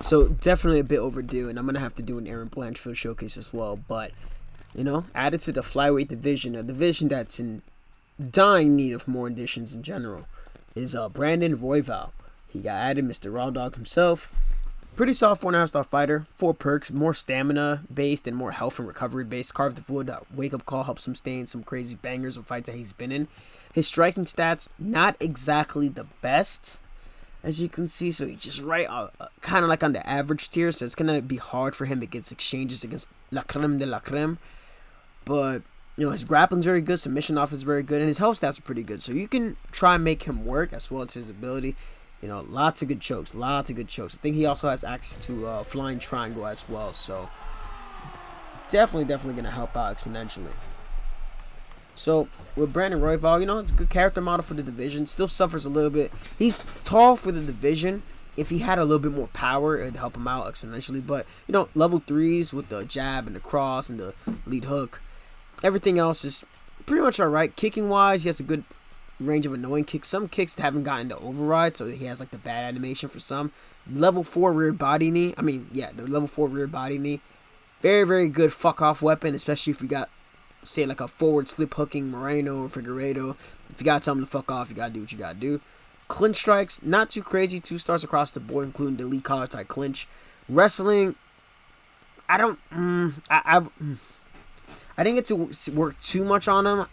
So definitely a bit overdue, and I'm gonna have to do an Aaron Blanchfield showcase as well. But added to the flyweight division, a division that's in dying need of more additions in general, is Brandon Royval. He got added, Mr. Raw Dog himself. Pretty soft 4.5-star fighter. 4 perks, more stamina based and more health and recovery based. Carved of Wood, wake up call, helps him stay in some crazy bangers of fights that he's been in. His striking stats, not exactly the best, as you can see. So he's just right, kind of like on the average tier. So it's going to be hard for him against exchanges against la creme de la creme. But, his grappling's very good. Submission off is very good. And his health stats are pretty good. So you can try and make him work as well as his ability. Lots of good chokes. I think he also has access to flying triangle as well. So definitely going to help out exponentially. So with Brandon Royval, it's a good character model for the division. Still suffers a little bit. He's tall for the division. If he had a little bit more power, it'd help him out exponentially. But, level 3s with the jab and the cross and the lead hook. Everything else is pretty much alright. Kicking wise, he has a good range of annoying kicks. Some kicks haven't gotten to override, so he has like the bad animation for some. Level 4 rear body knee. The level 4 rear body knee. Very, very good fuck off weapon, especially if you got, say, like a forward slip hooking Moreno or Figueiredo. If you got something to fuck off, you gotta do what you gotta do. Clinch strikes, not too crazy. 2 stars across the board, including the lead collar type clinch. Wrestling, I didn't get to work too much on him.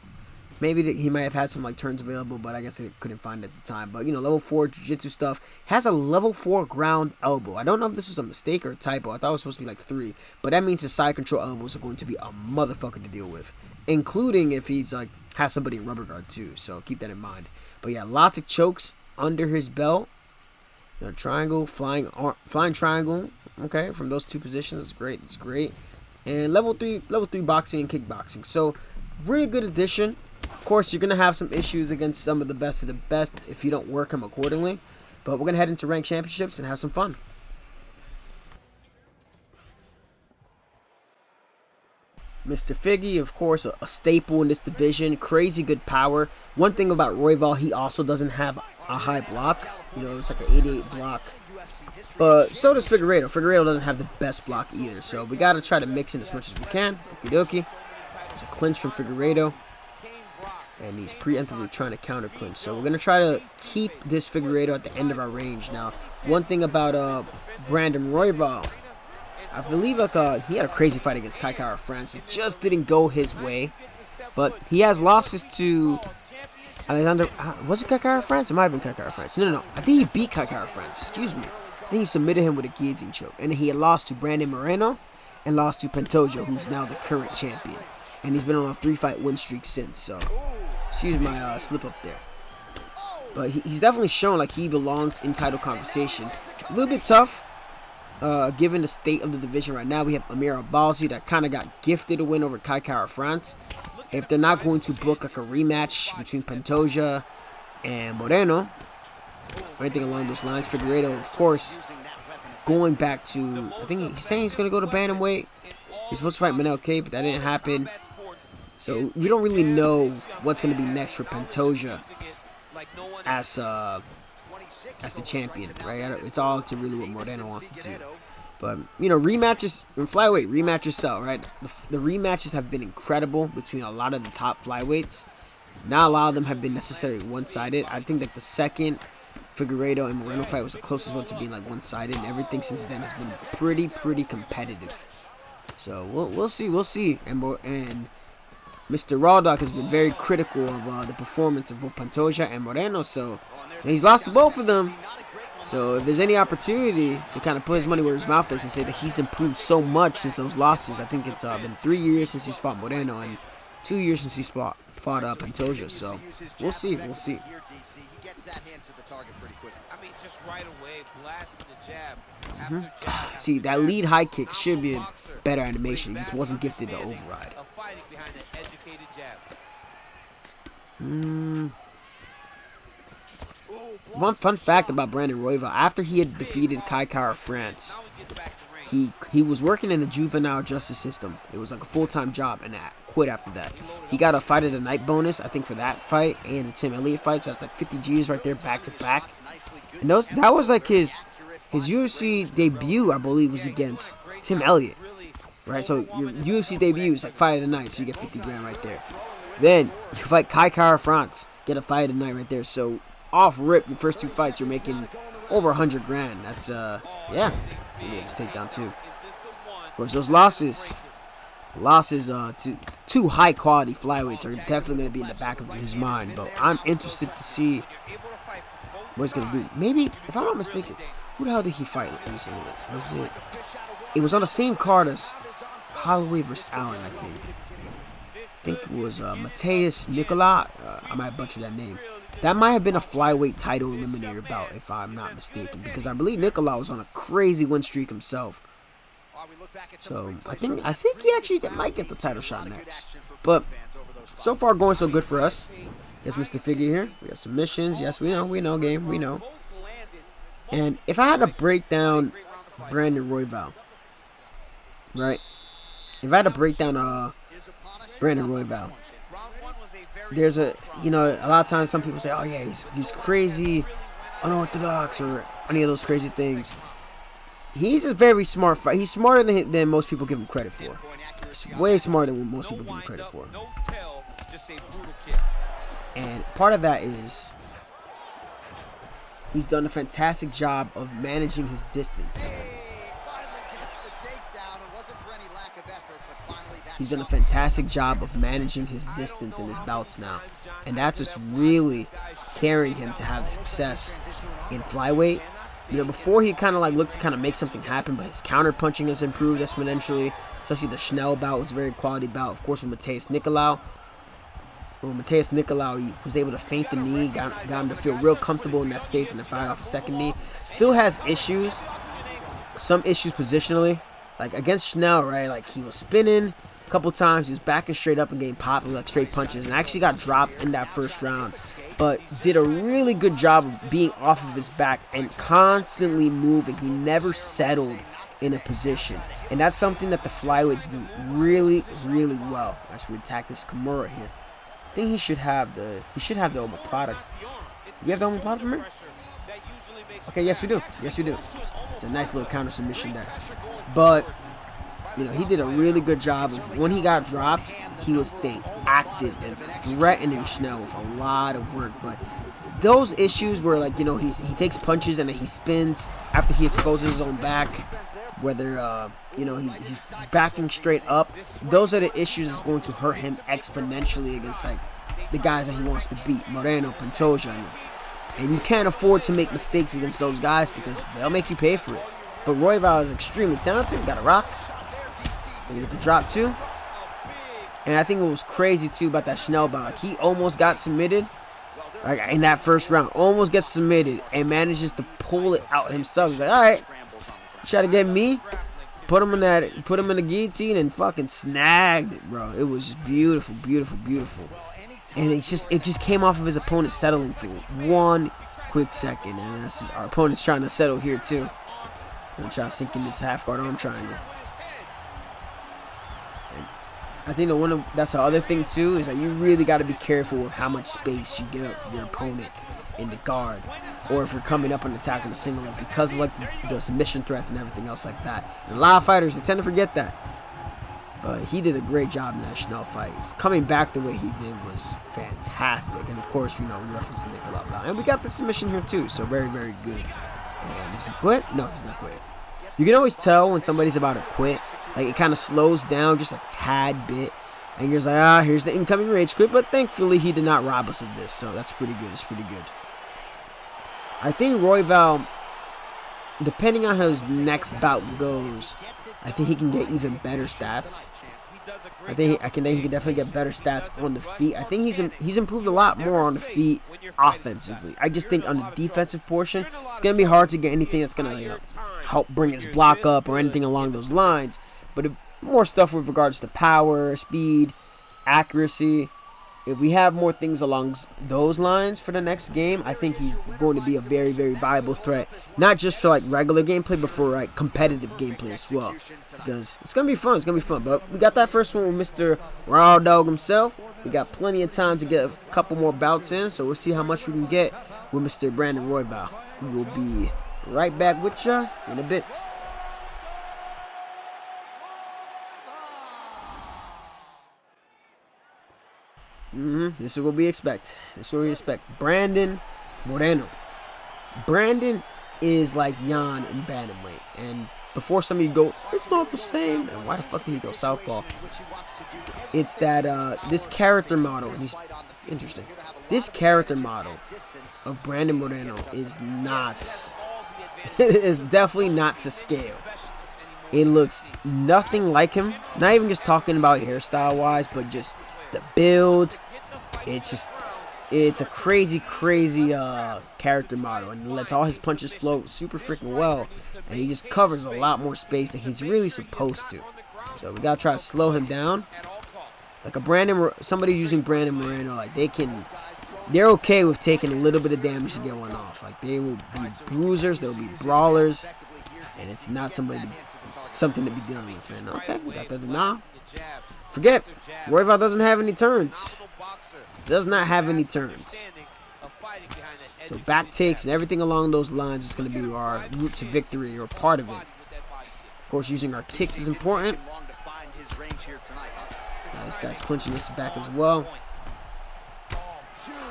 Maybe he might have had some turns available, but I guess I couldn't find it at the time. But level 4 jiu-jitsu stuff. Has a level 4 ground elbow. I don't know if this was a mistake or a typo. I thought it was supposed to be 3, but that means his side control elbows are going to be a motherfucker to deal with, including if he's has somebody in rubber guard too. So keep that in mind. But yeah, lots of chokes under his belt. Triangle, flying triangle. Okay, from those 2 positions, it's great. It's great. And level 3 boxing and kickboxing. So really good addition. Of course, you're going to have some issues against some of the best if you don't work them accordingly. But we're going to head into ranked championships and have some fun. Mr. Figgy, of course, a staple in this division. Crazy good power. One thing about Royval, he also doesn't have a high block. It's like an 88 block. But so does Figueiredo. Figueiredo doesn't have the best block either. So we got to try to mix in as much as we can. Okie dokie. There's a clinch from Figueiredo. And he's preemptively trying to counter clinch. So we're going to try to keep this Figueiredo at the end of our range. Now, one thing about Brandon Royval, I believe he had a crazy fight against Kai Kara France. It just didn't go his way. But he has losses to Alexander. Was it Kai Kara France? It might have been Kai Kara France. No. I think he beat Kai Kara France. Excuse me. I think he submitted him with a guillotine choke. And he had lost to Brandon Moreno and lost to Pantoja, who's now the current champion. And he's been on a 3-fight win streak since. So excuse my slip up there. But he's definitely shown he belongs in title conversation. A little bit tough, given the state of the division right now. We have Amir Albalzi that kind of got gifted a win over Kai Kara France. If they're not going to book a rematch between Pantoja and Moreno, or anything along those lines, Figueiredo, of course, going back to, I think he's saying he's going to go to bantamweight. He's supposed to fight Manel K, but that didn't happen. So we don't really know what's going to be next for Pantoja as the champion, right? It's all to really what Moreno wants to do. But, rematches, in flyweight, rematches sell, right? The rematches have been incredible between a lot of the top flyweights. Not a lot of them have been necessarily one-sided. I think that the second Figueiredo and Moreno fight was the closest one to being one-sided, and everything since then has been pretty competitive. So we'll see. And Mr. Raw Dog has been very critical of the performance of both Pantoja and Moreno. So he's lost to both of them. So if there's any opportunity to kind of put his money where his mouth is and say that he's improved so much since those losses, I think it's been 3 years since he's fought Moreno and 2 years since he's fought Pantoja. So we'll see. See, that lead high kick should be a better animation. He just wasn't gifted the override. One fun fact about Brandon Royval: after he had defeated Kai Kara France, he was working in the juvenile justice system. It was like a full-time job, and quit after that. He got a fight of the night bonus, I think, for that fight and the Tim Elliott fight. So that's 50 G's right there, back to back. And that was his his UFC debut, I believe, was against Tim Elliott, right? So your UFC debut is like fight of the night, so you get 50 grand right there. Then you fight Kai Kara France, get a fight of the night right there. So off rip, your first 2 fights, you're making over 100 grand. That's yeah, you need to take down too. Of course, those losses to 2 high quality flyweights are definitely going to be in the back of his mind. But I'm interested to see what he's going to do. Maybe, if I'm not mistaken, who the hell did he fight recently? It was on the same card as Holloway versus Allen, I think. I think it was Mateus Nicolau. I might butcher that name. That might have been a flyweight title eliminator bout, if I'm not mistaken, because I believe Nicolau was on a crazy win streak himself. So I think he actually might get the title shot next. But so far, going so good for us. Yes, Mr. Figure here. We have submissions. Yes, we know, game, we know. And if I had to break down Brandon Royval, right? If I had to break down Brandon Royval, there's a lot of times some people say, oh yeah, he's crazy, unorthodox, or any of those crazy things. He's a very smart fighter. He's smarter than most people give him credit for. He's way smarter than most people give him credit for. And part of that is he's done a fantastic job of managing his distance. He's done a fantastic job of managing his distance in his bouts now. And that's what's really carrying him to have success in flyweight. Before he kind of looked to kind of make something happen, but his counter punching has improved exponentially. Especially the Schnell bout was a very quality bout. Of course, with Mateus Nicolau. He was able to feint the knee, got him to feel real comfortable in that space and then fired off a second knee. Still has issues, some issues positionally. Like against Schnell, right? Like he was spinning a couple times, he was backing straight up and getting popped with like straight punches, and actually got dropped in that first round. But did a really good job of being off of his back and constantly moving. He never settled in a position. And that's something that the flyweights do really, really well. As we attack this Kimura here. I think he should have the omoplata. Do we have the omoplata from here? Okay, yes we do. Yes we do. It's a nice little counter submission there. But he did a really good job of, when he got dropped, he was staying active and threatening Schnell with a lot of work. But those issues where he takes punches and then he spins after he exposes his own back, whether he's backing straight up, those are the issues that's going to hurt him exponentially against the guys that he wants to beat, Moreno, Pantoja, and you can't afford to make mistakes against those guys because they'll make you pay for it. But Royval is extremely talented. Got a rock. And get the drop too. And I think what was crazy too about that Schnell bout, he almost got submitted in that first round. Almost gets submitted and manages to pull it out himself. He's like, all right, try to get me. Put him in the guillotine and fucking snagged it, bro. It was just beautiful, beautiful, beautiful. And it just came off of his opponent settling for 1 quick second. And that's our opponent's trying to settle here too. I'm gonna try to sink in this half guard arm triangle. I think that's the other thing too, is that you really got to be careful with how much space you give your opponent in the guard, or if you're coming up and attacking a single leg, because of the submission threats and everything else like that. And a lot of fighters, they tend to forget that. But he did a great job in that Schnell fight. Coming back the way he did was fantastic. And of course, we reference the Nicolau. And we got the submission here too, so very, very good. And is he quit? No, he's not quit. You can always tell when somebody's about to quit. It kind of slows down just a tad bit. And you're like, here's the incoming rage quit. But thankfully, he did not rob us of this. So that's pretty good. It's pretty good. I think Royval, depending on how his next bout goes, I think he can get even better stats. I think he can definitely get better stats on the feet. I think he's improved a lot more on the feet offensively. I just think on the defensive portion, it's going to be hard to get anything that's going to help bring his block up or anything along those lines. But more stuff with regards to power, speed, accuracy. If we have more things along those lines for the next game, I think he's going to be a very, very viable threat. Not just for regular gameplay, but for competitive gameplay as well. Because it's going to be fun. It's going to be fun. But we got that first one with Mr. Raw Dog himself. We got plenty of time to get a couple more bouts in. So we'll see how much we can get with Mr. Brandon Royval, who will be Right back with ya in a bit. This is what we expect. This is what we expect. Brandon Moreno. Brandon is like Jan in bantamweight. And before some of you go, it's not the same. And why the fuck did he go southpaw? It's that this character model. He's interesting. This character model of Brandon Moreno is not. Is definitely not to scale. It looks nothing like him. Not even just talking about hairstyle wise, but just the build. It's a crazy character model, and he lets all his punches float super freaking well, and he just covers a lot more space than he's really supposed to. So we gotta try to slow him down. Like somebody using Brandon Moreno, like they're okay with taking a little bit of damage to get one off. Like they will be bruisers, they'll be brawlers, and it's not something to be dealing with. And okay, we got that now. Forget, Royval doesn't have any turns. Does not have any turns. So back takes and everything along those lines is going to be our route to victory, or part of it. Of course, using our kicks is important. Now this guy's clinching his back as well.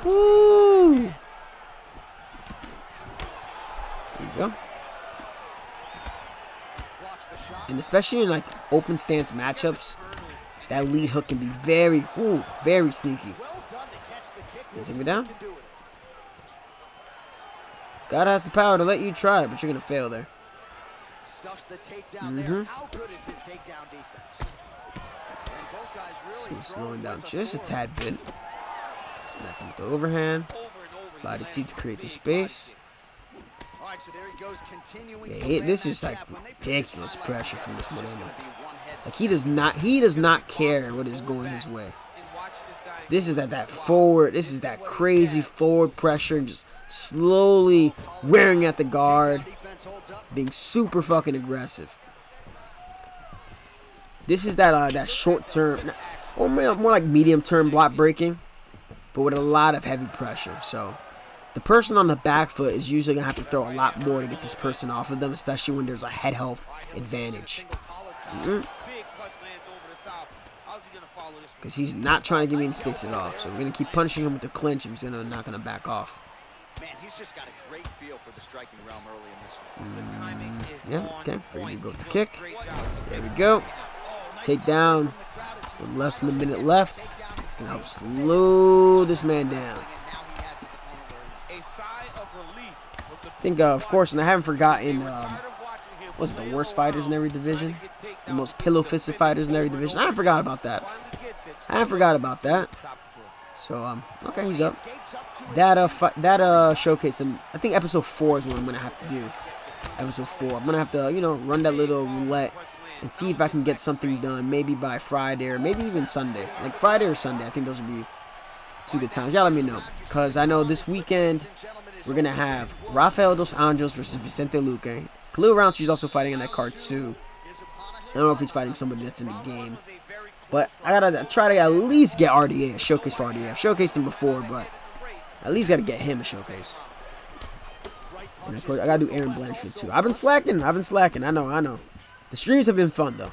Woo! There you go. And especially in like open stance matchups, that lead hook can be very sneaky. Take me down. God has the power to let you try, but you're gonna fail there. So slowing down just a tad bit. Smack him with the overhand. Body teeth to create some space. Yeah, this is like ridiculous pressure from this Moreno. Like he does not care what is going his way. This is that crazy forward pressure and just slowly wearing at the guard, being super fucking aggressive. This is that short term, or more like medium term block breaking, but with a lot of heavy pressure. So the person on the back foot is usually gonna have to throw a lot more to get this person off of them, especially when there's a head health advantage. Because he's not trying to give me any space at all. So we're going to keep punishing him with the clinch if he's not going to back off. Man, he's just got a great feel for the striking realm early in this one. Yeah, okay. Figured he'd go with the kick. There we go. Take down. With less than a minute left. It's going to help slow this man down. I think, of course, and I haven't forgotten, what's it, the worst fighters in every division? The most pillow-fisted fighters in every division. I forgot about that. So, okay, he's up. That showcase, and I think episode 4 is what I'm going to have to do. Episode 4. I'm going to have to, run that little roulette and see if I can get something done maybe by Friday or maybe even Sunday. Like Friday or Sunday. I think those would be 2 good times. Y'all let me know. Because I know this weekend we're going to have Rafael Dos Anjos versus Vicente Luque. Khalil Rountree also fighting on that card too. I don't know if he's fighting somebody that's in the game. But I gotta try to at least get RDA, a showcase for RDA. I've showcased him before, but at least gotta get him a showcase. And of course, I gotta do Aaron Blanchfield too. I've been slacking. I know. The streams have been fun though.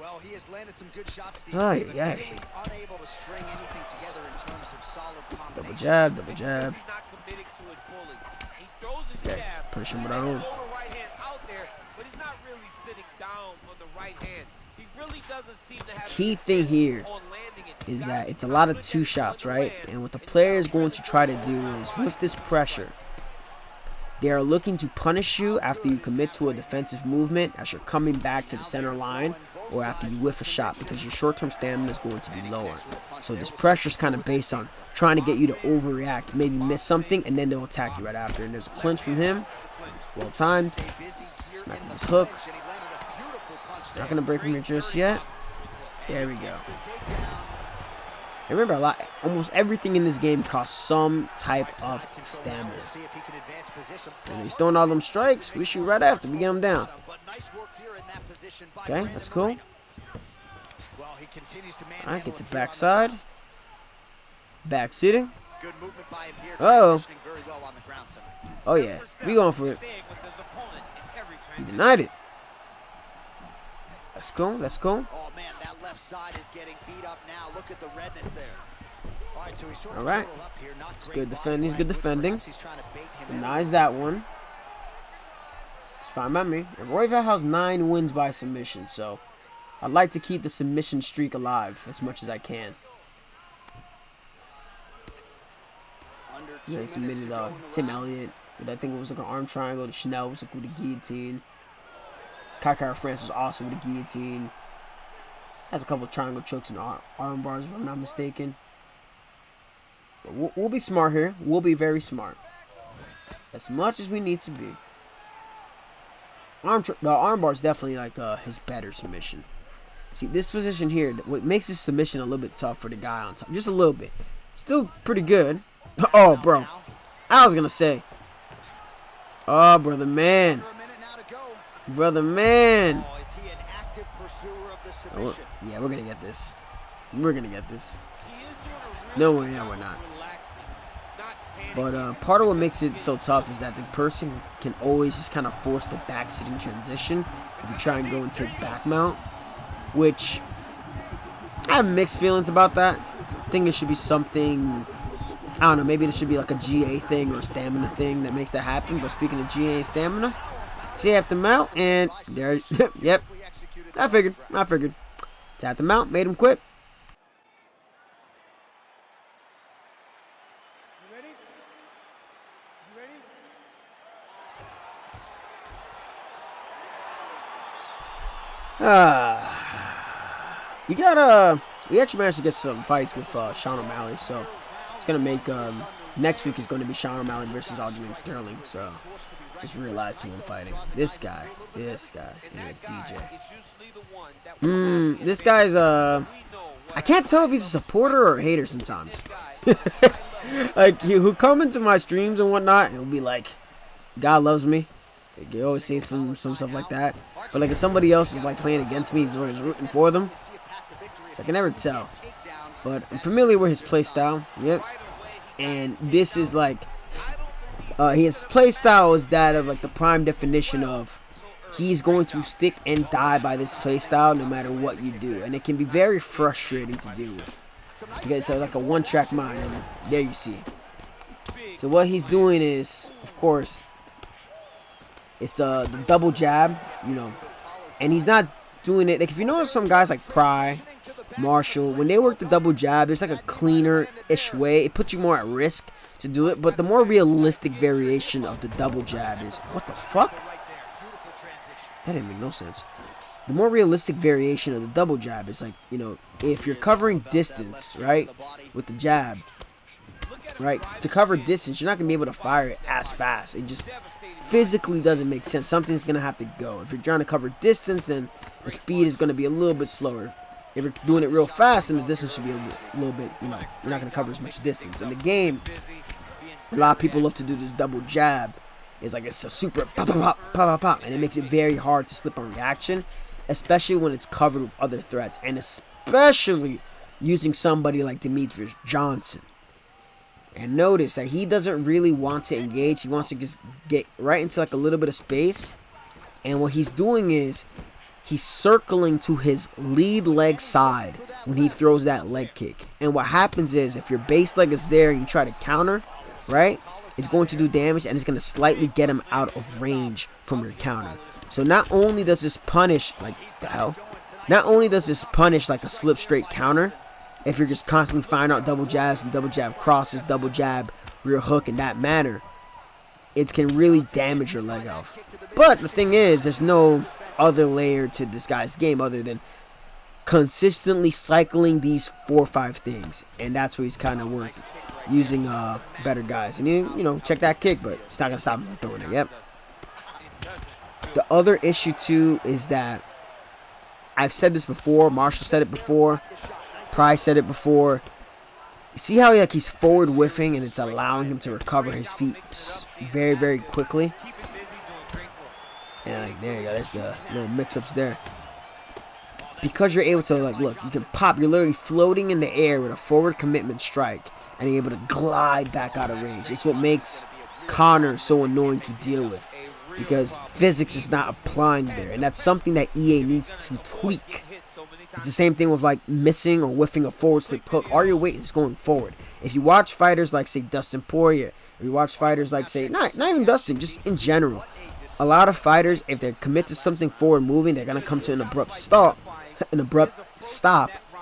Well, he has landed some good shots. Yeah. Double jab. Okay, push him with our own. Key thing here is that it's a lot of 2 shots, right? And what the player is going to try to do is, with this pressure, they are looking to punish you after you commit to a defensive movement as you're coming back to the center line, or after you whiff a shot, because your short-term stamina is going to be lower. So this pressure is kind of based on trying to get you to overreact, maybe miss something, and then they'll attack you right after. And there's a clinch from him. Well timed. Smack him with his hook. Not going to break him here just yet. There we go. And remember, almost everything in this game costs some type of stamina. And he's throwing all them strikes. We shoot right after. We get him down. Okay, that's cool. Alright, get to backside. Back sitting. Oh. Oh, yeah. We going for it. He denied it. Let's go. Let's go. Oh, man, that left side is getting beat up now. Look at the redness there. All right. It's good defending. He's good defending. Denies that one. It's fine by me. And Royval has 9 wins by submission, so I'd like to keep the submission streak alive as much as I can. He submitted Tim Elliott, but I think it was like an arm triangle. The Chanel was like with a guillotine. Kai France was awesome with a guillotine. Has a couple of triangle chokes and arm bars, if I'm not mistaken. But we'll be smart here. We'll be very smart. As much as we need to be. The arm bar is definitely like his better submission. See, this position here, what makes this submission a little bit tough for the guy on top. Just a little bit. Still pretty good. Oh, bro. I was going to say. Oh, brother man. Brother man. Oh, yeah, we're going to get this. We're going to get this. No, we're not. But part of what makes it so tough is that the person can always just kind of force the back sitting transition if you try and go and take back mount, which I have mixed feelings about that. I think it should be something, I don't know, maybe it should be like a GA thing or a stamina thing that makes that happen. But speaking of GA and stamina, tapped him out, and there, yep, I figured. Tapped him out, made him quit. We actually managed to get some fights with Sean O'Malley, so it's gonna make next week is going to be Sean O'Malley versus Aljamain Sterling. So just realized who I'm fighting. This guy is DJ. This guy's I can't tell if he's a supporter or a hater sometimes. Like who come into my streams and whatnot, and he'll be like, "God loves me." Like, you always say some stuff like that. But like if somebody else is like playing against me, he's always rooting for them. So I can never tell. But I'm familiar with his play style. Yep. And this is like his play style is that of like the prime definition of he's going to stick and die by this play style no matter what you do. And it can be very frustrating to deal with. Because it's like a one-track mind, and there you see. So what he's doing is, of course, it's the double jab, you know, and he's not doing it. Like if you notice some guys like Pry, Marshall, when they work the double jab, it's like a cleaner-ish way. It puts you more at risk to do it, but the more realistic variation of the double jab is, what the fuck? That didn't make no sense. The more realistic variation of the double jab is like, you know, if you're covering distance, right, with the jab, right, to cover distance, you're not going to be able to fire it as fast. It just physically doesn't make sense. Something's going to have to go. If you're trying to cover distance, then the speed is going to be a little bit slower. If you're doing it real fast, then the distance should be a little bit, you know, you're not going to cover as much distance. In the game, a lot of people love to do this double jab. It's like it's a super pop, pop, pop, pop, pop, pop, and it makes it very hard to slip on reaction, especially when it's covered with other threats, and especially using somebody like Demetrius Johnson. And notice that he doesn't really want to engage. He wants to just get right into like a little bit of space. And what he's doing is he's circling to his lead leg side when he throws that leg kick. And what happens is if your base leg is there and you try to counter, right, it's going to do damage and it's going to slightly get him out of range from your counter. So not only does this punish, like, the hell? Not only does this punish like a slip straight counter, if you're just constantly firing out double jabs and double jab crosses, double jab, rear hook in that manner, it can really damage your leg health. But the thing is, there's no other layer to this guy's game other than consistently cycling these 4 or 5 things. And that's where he's kind of worked, using better guys. And you know, check that kick, but it's not going to stop him from throwing it. Yep. The other issue too is that I've said this before, Marshall said it before, Price said it before. See how he's forward whiffing and it's allowing him to recover his feet very, very quickly? And like, there you go, there's the little mix-ups there. Because you're able to, like, look, you can pop, you're literally floating in the air with a forward commitment strike. and able to glide back out of range. It's what makes Conor so annoying to deal with, because physics is not applying there, and that's something that EA needs to tweak. It's the same thing with like missing or whiffing a forward slip hook. All your weight is going forward. If you watch fighters like, say, Dustin Poirier, or you watch fighters like, say, not even Dustin, just in general, a lot of fighters, if they commit to something forward moving, they're gonna come to an abrupt stop,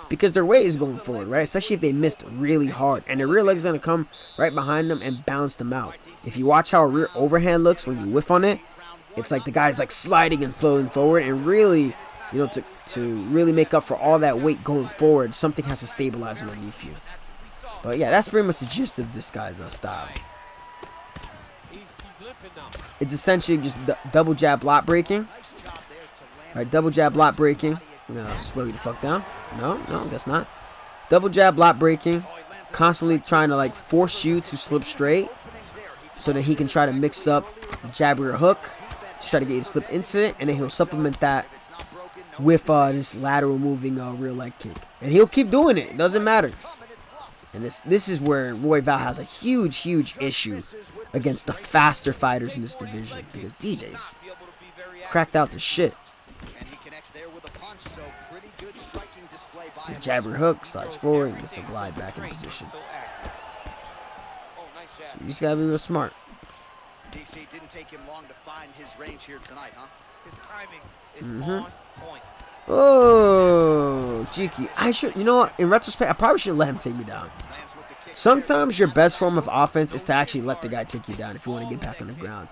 because their weight is going forward, right? Especially if they missed really hard, and their rear leg is gonna come right behind them and bounce them out. If you watch how a rear overhand looks when you whiff on it, it's like the guy's like sliding and floating forward, and really, you know, to really make up for all that weight going forward, something has to stabilize underneath you. But yeah, that's pretty much the gist of this guy's style. It's essentially just double jab block breaking. Right, double jab block breaking. I'm gonna slow you the fuck down. No, guess not. Double jab block breaking. Constantly trying to like force you to slip straight, so that he can try to mix up the jab or hook to try to get you to slip into it, and then he'll supplement that with this lateral moving rear leg kick, and he'll keep doing it. It doesn't matter. And this is where Royval has a huge issue against the faster fighters in this division, because DJ's cracked out the shit. The jabber hook, slides forward, and gets a glide back in position. So you just gotta be real smart. DC didn't take him long to find his range here tonight, huh? His timing is on point. Oh, cheeky. You know what? In retrospect, I probably should let him take me down. Sometimes your best form of offense is to actually let the guy take you down if you want to get back on the ground.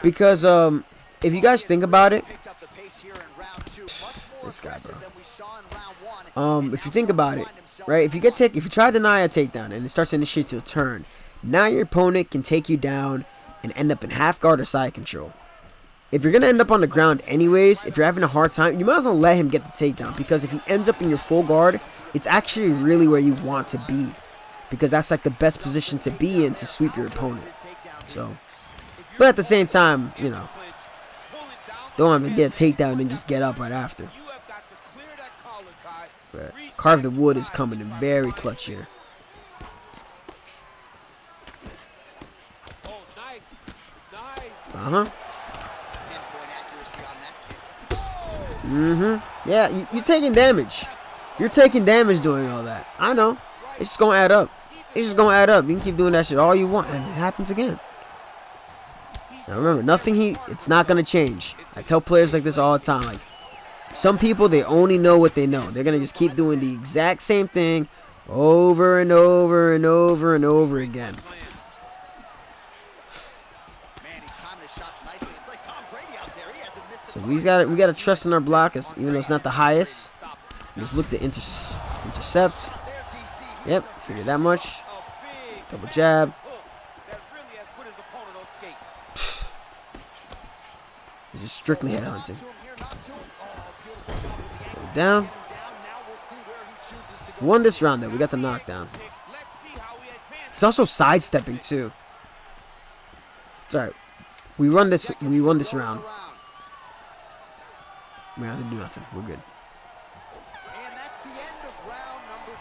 Because if you guys think about it, this guy, bro. If you think about it, right? If you try to deny a takedown and it starts to initiate to a turn, now your opponent can take you down and end up in half guard or side control. If you're gonna end up on the ground anyways, if you're having a hard time, you might as well let him get the takedown, because if he ends up in your full guard, it's actually really where you want to be, because that's like the best position to be in to sweep your opponent. So, but at the same time, you know, don't want him to get a takedown and just get up right after. But Carve the Wood is coming in very clutch here. Yeah, you're taking damage. You're taking damage doing all that. I know. It's just gonna add up. It's just gonna add up. You can keep doing that shit all you want, and it happens again. Now remember, it's not gonna change. I tell players like this all the time. Like, some people, they only know what they know. They're gonna just keep doing the exact same thing over and over and over and over again. So we gotta trust in our block, even though it's not the highest. Just look to intercept. Yep, figured that much. Double jab. This is strictly head hunting. Go down. Won this round though. We got the knockdown. He's also sidestepping too. It's alright. We won this round. We don't have to do nothing. We're good. And that's the end of round number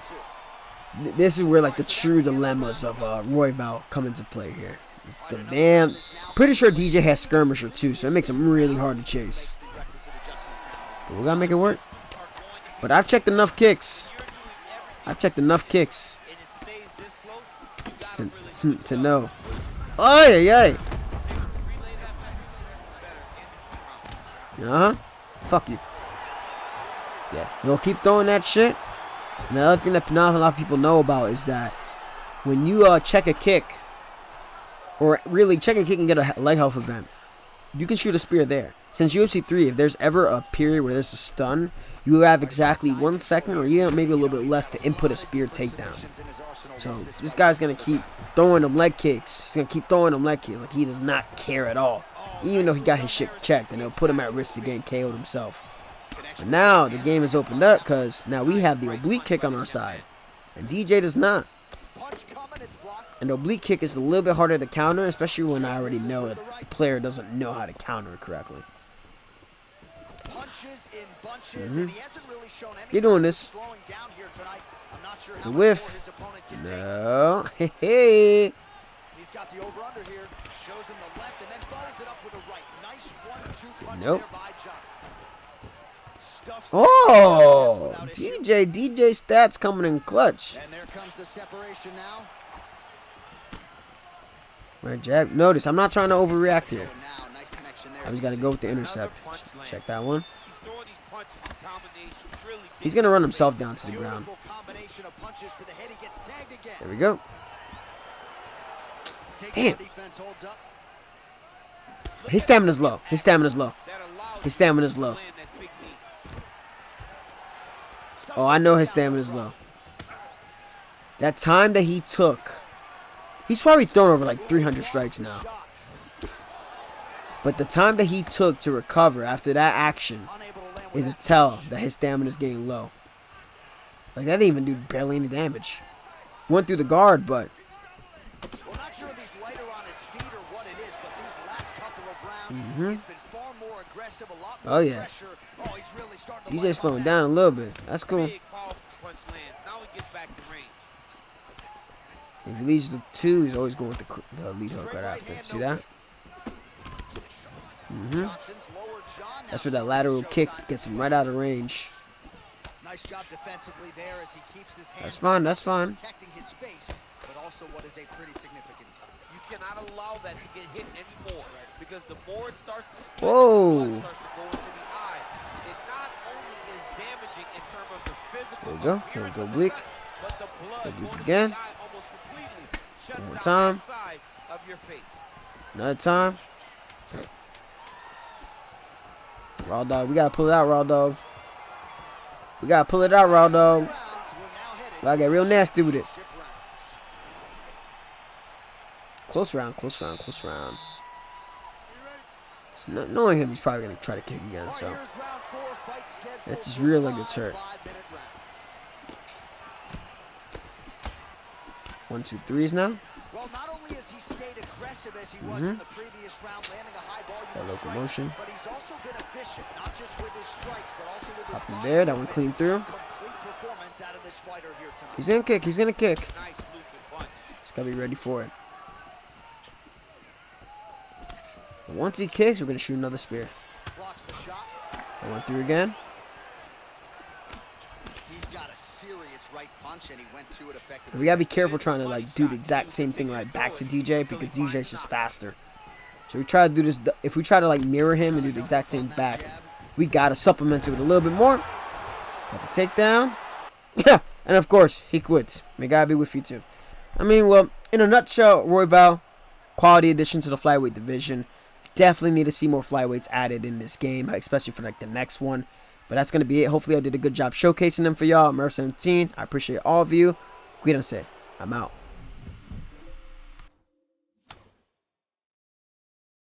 2. This is where like the true dilemmas of Royval come into play here. It's the damn. Pretty sure DJ has skirmisher too, so it makes him really hard to chase. But we gotta make it work. But I've checked enough kicks. To know. Oh yeah. Fuck you. Yeah, you'll keep throwing that shit. And the other thing that not a lot of people know about is that when you check a kick, or really check a kick and get a leg health event, you can shoot a spear there. Since UFC 3, if there's ever a period where there's a stun, you have exactly 1 second, or even maybe a little bit less, to input a spear takedown. So this guy's gonna keep throwing them leg kicks. He's gonna keep throwing them leg kicks like he does not care at all. Even though he got his shit checked, and it'll put him at risk to getting KO'd himself. But now the game is opened up, because now we have the oblique kick on our side, and DJ does not. And the oblique kick is a little bit harder to counter, especially when I already know that the player doesn't know how to counter it correctly. punches in bunches, and he hasn't really shown any You're doing signs of this. slowing down here tonight. I'm not sure It's how a much more whiff. his opponent can No. Hey. He's got the over-under here. Shows him the left and then follows it up with a right. Nice 1-2 punch Nope. there by Johnson. Stuffs Oh, without issue. DJ stats coming in clutch. And there comes the separation now. Right jab. Notice, I'm not trying to overreact here. Now, nice connection there. I just got to go with the intercept. Check that one. He's throwing these punches in combination, really He's going to run himself down to the ground. Beautiful combination of punches to the head. He gets tagged again. There we go. Takedown defense holds up. His stamina's low. His stamina's low. that allows His stamina's him to low. land that big knee. Oh, I know his stamina's low. That time that he took, he's probably thrown over like 300 strikes now. But the time that he took to recover after that action is a tell that his stamina's getting low. Like, that didn't even do barely any damage. Went through the guard, but Well, not sure if he's lighter on his feet or what it is, but these last couple of rounds, he's been far more aggressive, a lot more Oh, yeah. pressure. Oh, he's really starting to DJ's light slowing up down a little bit. That's cool. Big powerful punch lands. Now he gets back to range. If he leads to 2, he's always going with the lead hook right after. See that? Johnson's lower jaw now That's where that lateral shows kick signs gets of him right out of range. Nice job defensively there as he keeps his hands That's fine, up, that's fine. protecting his face, but also what is a pretty significant cut. You cannot allow that to get hit anymore because the more it starts to split, Whoa. the blood starts to go into the eye. It not only is damaging in terms of the physical There you go. There you appearance go, of the Bleak. cut, but the blood Bleak going into again. the eye almost completely shuts One more down time. that side of your face. Another time. Raw Dog. We got to pull it out, Raw Dog. We got to pull it out, Raw Dog. Rounds, we're now headed I get real nasty with it. to championship rounds. Close round, close round, close round. So knowing him, he's probably going to try to kick again, so. Here's round 4, fight scheduled That's just for real like it's 5 hurt. 5-minute rounds. 1, 2, 3s now. Well, not only has he stayed aggressive as he was in the previous round, landing a high volume That of strikes, locomotion. but he's also been efficient, not just with his strikes, but also with his Up in body there, that one movement. clean through. Complete performance out of this fighter here tonight. He's going to kick, he's going to kick. Nice looping punch. He's got to be ready for it. And once he kicks, we're going to shoot another spear. Blocks the shot. I went through again. He's got a serious right punch, and he went to it effectively. We got to be careful trying to like do the exact same thing right back to DJ because DJ's just faster. So we try to do this. If we try to like mirror him and do the exact same back, we got to supplement it with a little bit more. Got the takedown. Yeah, and of course, he quits. May God be with you too. I mean, well, in a nutshell, Royval, quality addition to the flyweight division. Definitely need to see more flyweights added in this game, especially for like the next one. But that's going to be it. Hopefully I did a good job showcasing them for y'all. I'm Earth 17. I appreciate all of you. Cuídense. I'm out.